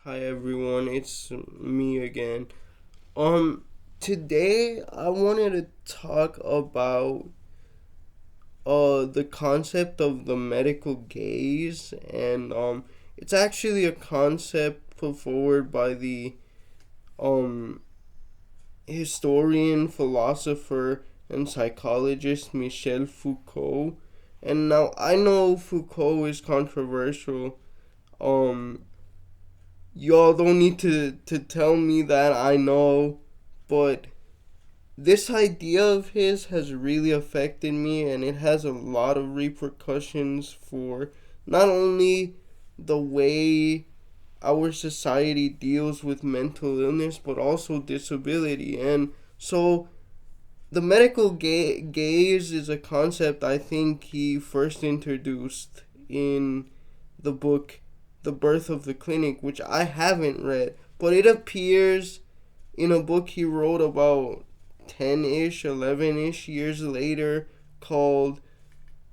Hi everyone, it's me again. Today I wanted to talk about the concept of the medical gaze, and it's actually a concept put forward by the um historian, philosopher, and psychologist Michel Foucault. And now I know Foucault is controversial. Um Y'all don't need to tell me that, I know, but this idea of his has really affected me, and it has a lot of repercussions for not only the way our society deals with mental illness but also disability. And so the medical gaze is a concept I think he first introduced in the book The Birth of the Clinic, which I haven't read, but it appears in a book he wrote about 10 ish, 11 ish years later called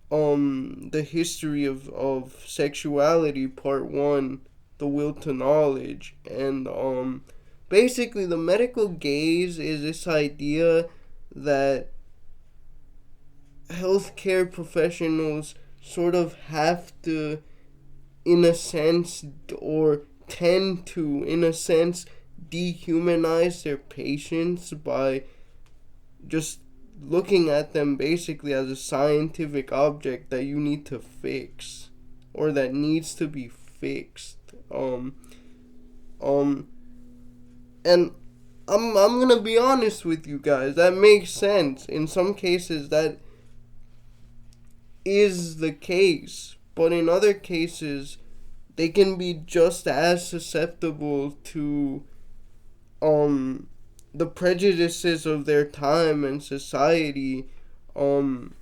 The History of Sexuality, Part 1, The Will to Knowledge. And basically, the medical gaze is this idea that healthcare professionals sort of have to, in a sense, or tend to, in a sense, dehumanize their patients by just looking at them basically as a scientific object that you need to fix or that needs to be fixed. Um and I'm gonna be honest with you guys, that makes sense. In some cases that is the case, but in other cases they can be just as susceptible to um the prejudices of their time and society, um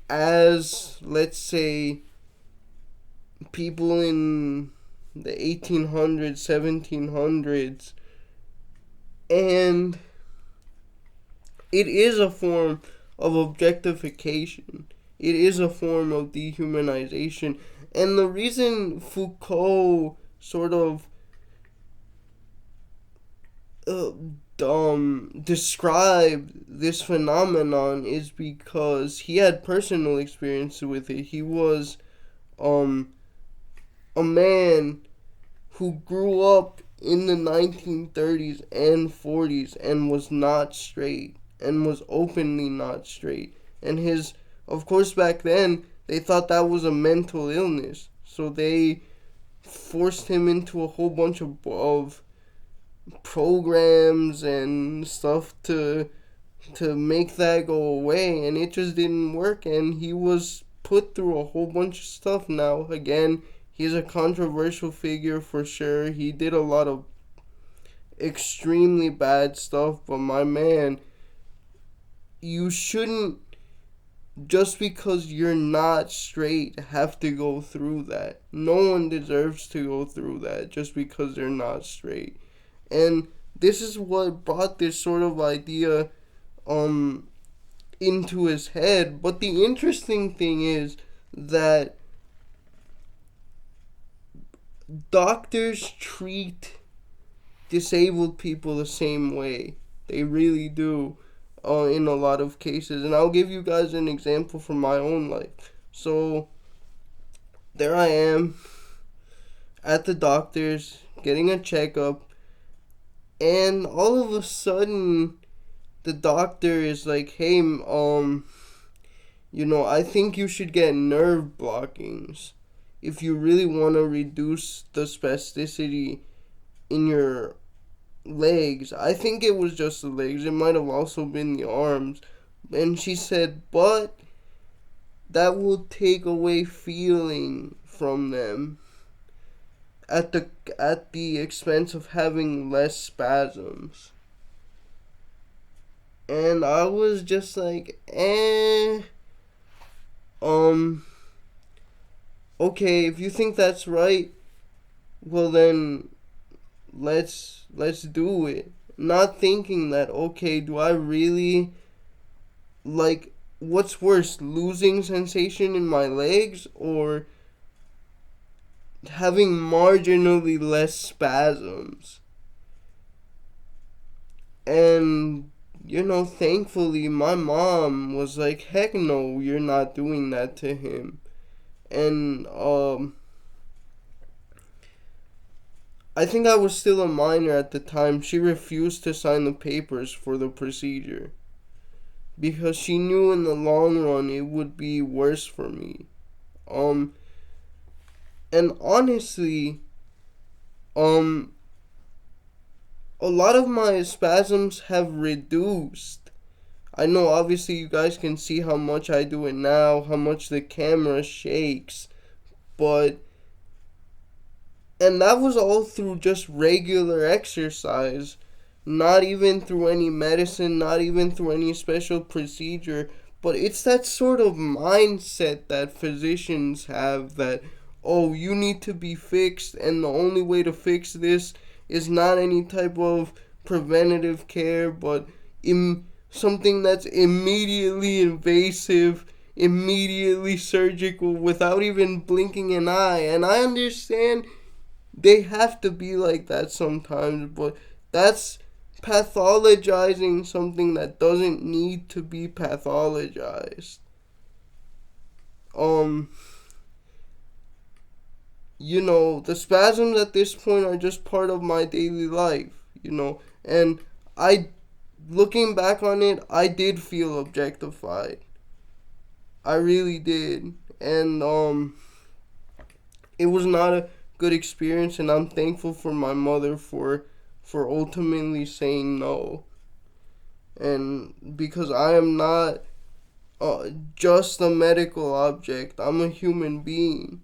as, let's say, people in the 1800s, 1700s. And it is a form of objectification. It is a form of dehumanization. And the reason Foucault sort of described this phenomenon is because he had personal experience with it. He was um, a man who grew up in the 1930s and 40s and was not straight and was openly not straight. And his, of course, back then they thought that was a mental illness, so they forced him into a whole bunch of programs and stuff to make that go away, and it just didn't work, and he was put through a whole bunch of stuff. Now again, he's a controversial figure for sure. He did a lot of extremely bad stuff, but my man, you shouldn't, just because you're not straight, have to go through that. No one deserves to go through that just because they're not straight. And this is what brought this sort of idea into his head. But the interesting thing is that doctors treat disabled people the same way. They really do, in a lot of cases. And I'll give you guys an example from my own life. So there I am at the doctor's getting a checkup, and all of a sudden the doctor is like, hey, I think you should get nerve blockings if you really want to reduce the spasticity in your legs. I think it was just the legs, it might have also been the arms. And she said, but that will take away feeling from them at the expense of having less spasms. And I was just like, okay, if you think that's right, well then let's do it. Not thinking that, okay, do I really, like, what's worse, losing sensation in my legs or having marginally less spasms. And, thankfully, my mom was like, heck no, you're not doing that to him. And, I think I was still a minor at the time. She refused to sign the papers for the procedure because she knew in the long run it would be worse for me. And honestly, a lot of my spasms have reduced. I know obviously you guys can see how much I do it now, how much the camera shakes, but and that was all through just regular exercise, not even through any medicine, not even through any special procedure. But it's that sort of mindset that physicians have that, oh, you need to be fixed, and the only way to fix this is not any type of preventative care, but something that's immediately invasive, immediately surgical, without even blinking an eye. And I understand they have to be like that sometimes, but that's pathologizing something that doesn't need to be pathologized. The spasms at this point are just part of my daily life, and looking back on it, I did feel objectified. I really did. And, it was not a good experience, and I'm thankful for my mother for ultimately saying no. And because I am not just a medical object, I'm a human being.